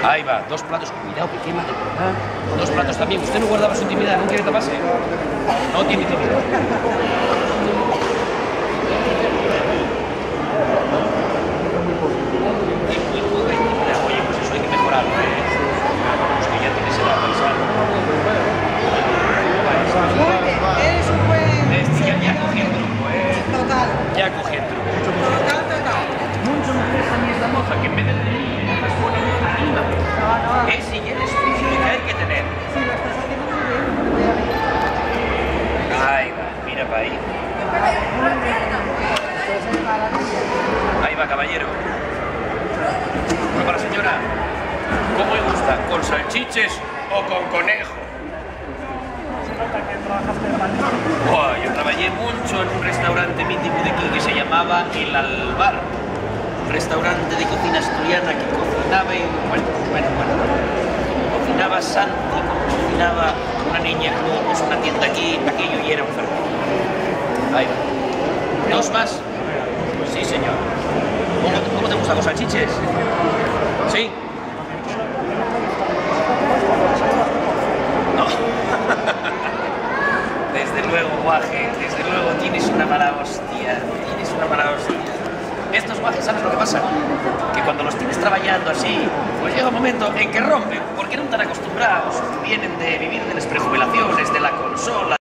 Ahí va, 2 platos. Cuidado que quema de verdad. 2 platos también. Usted no guardaba su intimidad, ¿no quiere taparse? No tiene intimidad. Oye, pues eso hay que mejorarlo, ¿eh? Usted ya tiene esa edad, paisano. Eres un buen... Ya cogí el truco, ¿eh? Total. Ya cogí el truco. Total. Mucho me interesa a mí esta moza que en vez de las pone arriba. Es y el espíritu que hay que tener. Sí, lo estás haciendo muy bien, no me voy a ver. Ahí va, mira para ahí. Ahí va, caballero. Bueno, para la señora, ¿cómo le gusta? ¿Con salchiches o con conejo? Oh, yo trabajé mucho en un restaurante mítico de aquí que se llamaba El Albar. Un restaurante de cocina asturiana que cocinaba y... Bueno. Como cocinaba Santi, como cocinaba una niña, como es una tienda aquí, aquello y era un fermín. Ahí va. ¿2 más? Sí, señor. ¿Cómo te gustan los salchiches? ¿Sí? No. Desde luego, guaje, desde luego tienes una mala hostia. Estos guajes, ¿sabes lo que pasa? Que cuando los tienes trabajando así, pues llega un momento en que rompen, porque no están acostumbrados, vienen de vivir de las prejubilaciones, de la consola,